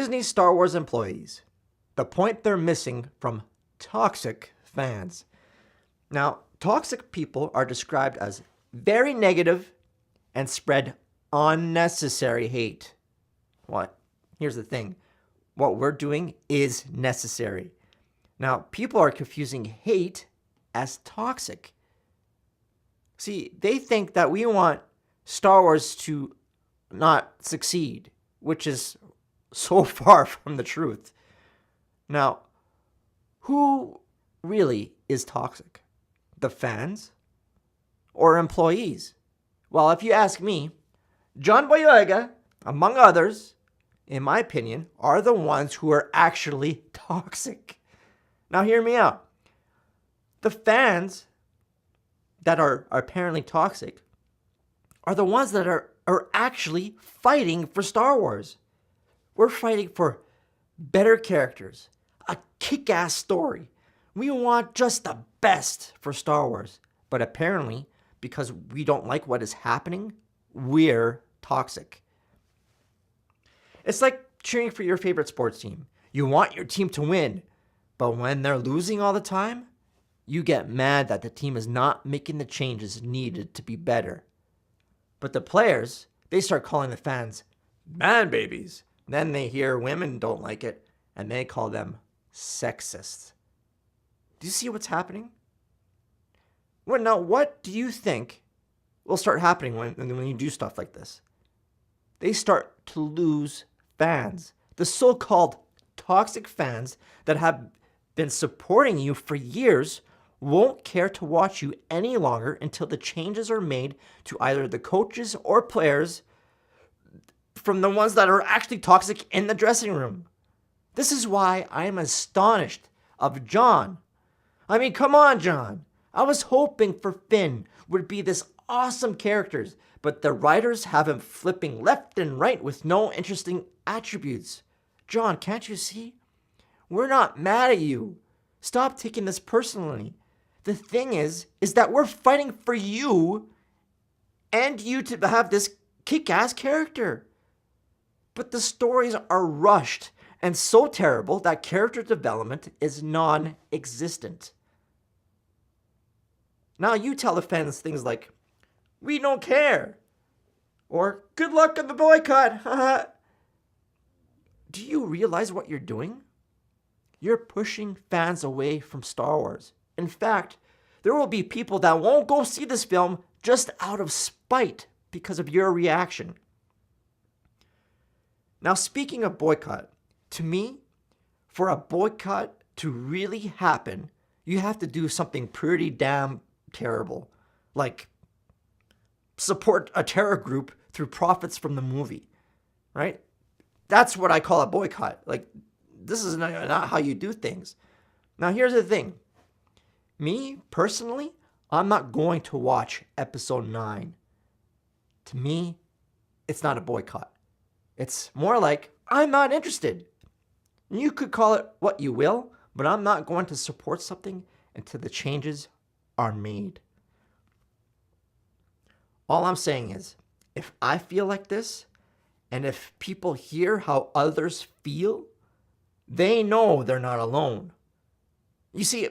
Disney Star Wars employees. The point they're missing from toxic fans. Now, toxic people are described as very negative and spread unnecessary hate. What? Here's the thing. What we're doing is necessary. Now, people are confusing hate as toxic. See, they think that we want Star Wars to not succeed, which is so far from the truth. Now, who really is toxic? The fans or employees? Well, if you ask me, John Boyega, among others, in my opinion, are the ones who are actually toxic. Now, hear me out. The fans that are apparently toxic are the ones that are actually fighting for Star Wars. We're fighting for better characters, a kick-ass story. We want just the best for Star Wars. But apparently, because we don't like what is happening, we're toxic. It's like cheering for your favorite sports team. You want your team to win, but when they're losing all the time, you get mad that the team is not making the changes needed to be better. But the players, they start calling the fans man babies. Then they hear women don't like it, and they call them sexist. Do you see what's happening? Well, now, what do you think will start happening when you do stuff like this? They start to lose fans. The so-called toxic fans that have been supporting you for years won't care to watch you any longer until the changes are made to either the coaches or players from the ones that are actually toxic in the dressing room. This is why I am astonished of John. I mean, come on, John. I was hoping for Finn would be this awesome character, but the writers have him flipping left and right with no interesting attributes. John, can't you see? We're not mad at you. Stop taking this personally. The thing is that we're fighting for you and you to have this kick-ass character. But the stories are rushed and so terrible that character development is non-existent. Now you tell the fans things like, we don't care, or good luck in the boycott. Do you realize what you're doing? You're pushing fans away from Star Wars. In fact, there will be people that won't go see this film just out of spite because of your reaction. Now, speaking of boycott, to me, for a boycott to really happen, you have to do something pretty damn terrible, like support a terror group through profits from the movie, right? That's what I call a boycott. Like, this is not how you do things. Now, here's the thing. Me, personally, I'm not going to watch episode 9. To me, it's not a boycott. It's more like, I'm not interested. You could call it what you will, but I'm not going to support something until the changes are made. All I'm saying is, if I feel like this, and if people hear how others feel, they know they're not alone. You see,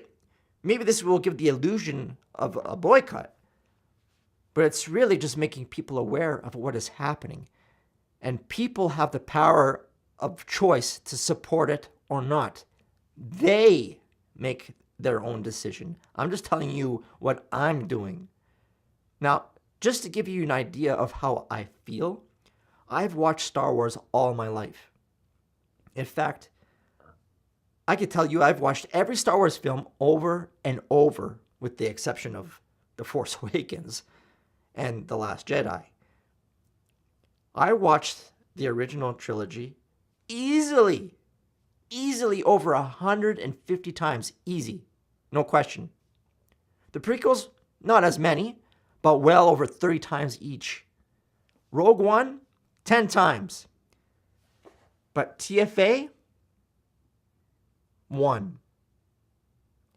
maybe this will give the illusion of a boycott, but it's really just making people aware of what is happening. And people have the power of choice to support it or not. They make their own decision. I'm just telling you what I'm doing. Now, just to give you an idea of how I feel, I've watched Star Wars all my life. In fact, I could tell you I've watched every Star Wars film over and over, with the exception of The Force Awakens and The Last Jedi. I watched the original trilogy easily over 150 times. Easy. No question. The prequels, not as many, but well over 30 times each. Rogue One, 10 times. But TFA, 1.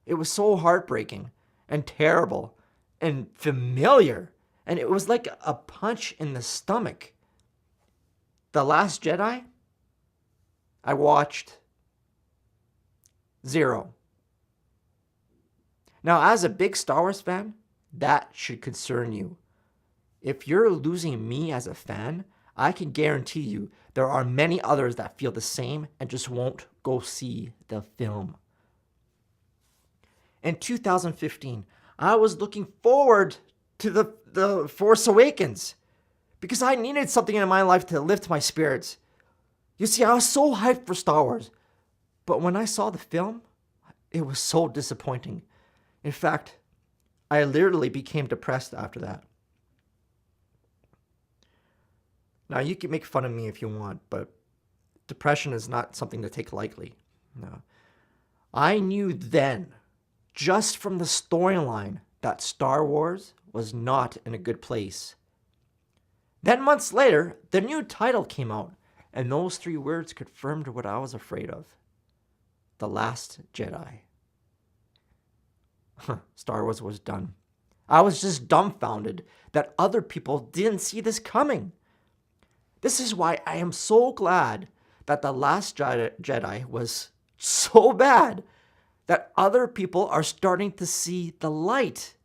It was so heartbreaking and terrible and familiar. And it was like a punch in the stomach. The Last Jedi, I watched 0. Now, as a big Star Wars fan, that should concern you. If you're losing me as a fan, I can guarantee you there are many others that feel the same and just won't go see the film. In 2015, I was looking forward to the Force Awakens because I needed something in my life to lift my spirits. You see, I was so hyped for Star Wars, but when I saw the film, it was so disappointing. In fact, I literally became depressed after that. Now, you can make fun of me if you want, but depression is not something to take lightly. No. I knew then, just from the storyline, that Star Wars was not in a good place. Then months later, the new title came out, and those 3 words confirmed what I was afraid of. The Last Jedi. Star Wars was done. I was just dumbfounded that other people didn't see this coming. This is why I am so glad that The Last Jedi was so bad that other people are starting to see the light.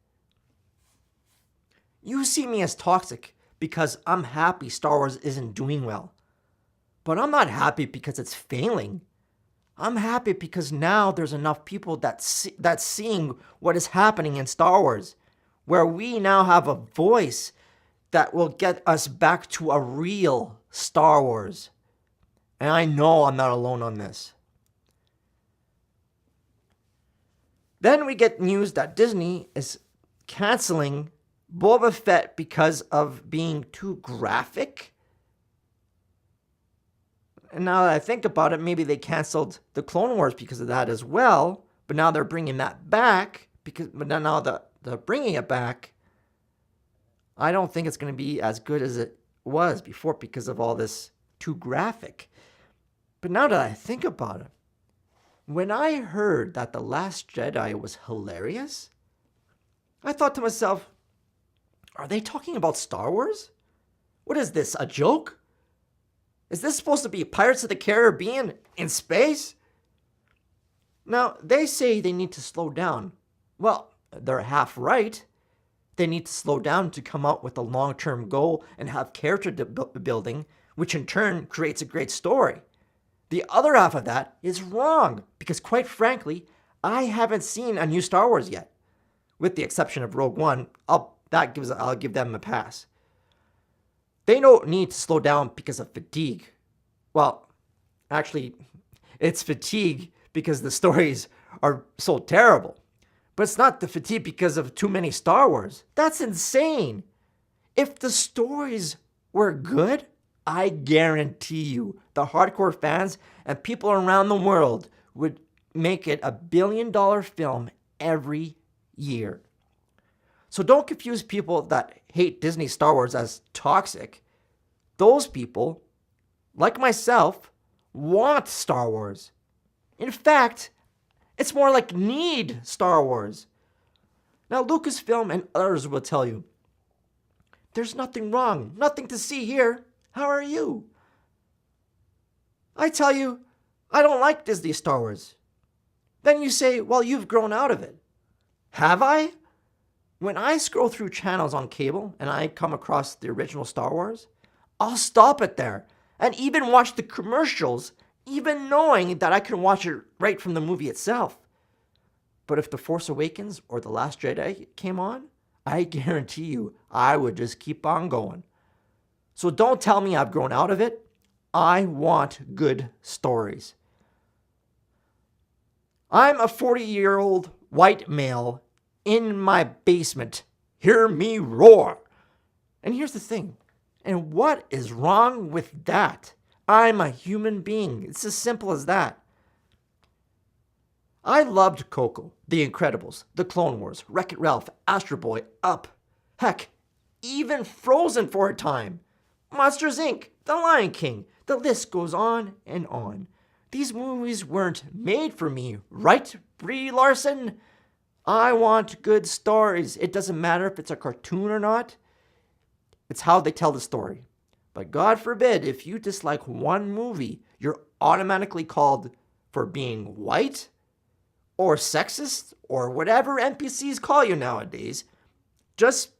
You see me as toxic because I'm happy Star Wars isn't doing well. But I'm not happy because it's failing. I'm happy because now there's enough people that's seeing what is happening in Star Wars, where we now have a voice that will get us back to a real Star Wars. And I know I'm not alone on this. Then we get news that Disney is canceling Boba Fett because of being too graphic. And now that I think about it, maybe they canceled the Clone Wars because of that as well. But now they're bringing that back. But now that they're bringing it back, I don't think it's going to be as good as it was before because of all this too graphic. But now that I think about it, when I heard that The Last Jedi was hilarious, I thought to myself, are they talking about Star Wars? What is this, a joke? Is this supposed to be Pirates of the Caribbean in space? Now, they say they need to slow down. Well, they're half right. They need to slow down to come out with a long-term goal and have character building, which in turn creates a great story. The other half of that is wrong, because quite frankly, I haven't seen a new Star Wars yet. With the exception of Rogue One, I'll give them a pass. They don't need to slow down because of fatigue. Well, actually, it's fatigue because the stories are so terrible. But it's not the fatigue because of too many Star Wars. That's insane. If the stories were good, I guarantee you the hardcore fans and people around the world would make it $1 billion film every year. So don't confuse people that hate Disney Star Wars as toxic. Those people, like myself, want Star Wars. In fact, it's more like need Star Wars. Now, Lucasfilm and others will tell you, there's nothing wrong, nothing to see here. How are you? I tell you, I don't like Disney Star Wars. Then you say, well, you've grown out of it. Have I? When I scroll through channels on cable and I come across the original Star Wars, I'll stop it there and even watch the commercials, even knowing that I can watch it right from the movie itself. But if The Force Awakens or The Last Jedi came on, I guarantee you I would just keep on going. So don't tell me I've grown out of it. I want good stories. I'm a 40-year-old white male in my basement. Hear me roar. And here's the thing. And what is wrong with that? I'm a human being. It's as simple as that. I loved Coco, The Incredibles, The Clone Wars, Wreck-It Ralph, Astro Boy, Up. Heck, even Frozen for a time. Monsters, Inc., The Lion King. The list goes on and on. These movies weren't made for me, right, Brie Larson? I want good stories. It doesn't matter if it's a cartoon or not. It's how they tell the story. But God forbid, if you dislike one movie, you're automatically called for being white or sexist or whatever NPCs call you nowadays. Just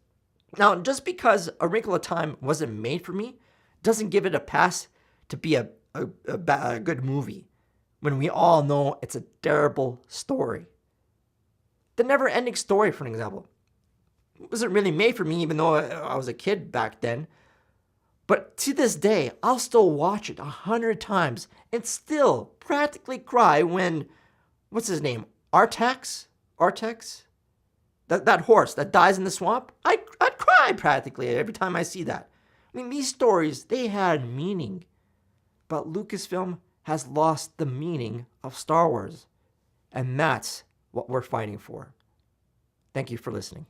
because A Wrinkle of Time wasn't made for me doesn't give it a pass to be a good movie when we all know it's a terrible story. The Never Ending Story, for an example, wasn't really made for me, even though I was a kid back then. But to this day, I'll still watch it 100 times and still practically cry when, what's his name, Artax? That horse that dies in the swamp? I'd cry practically every time I see that. I mean, these stories, they had meaning. But Lucasfilm has lost the meaning of Star Wars. And that's what we're fighting for. Thank you for listening.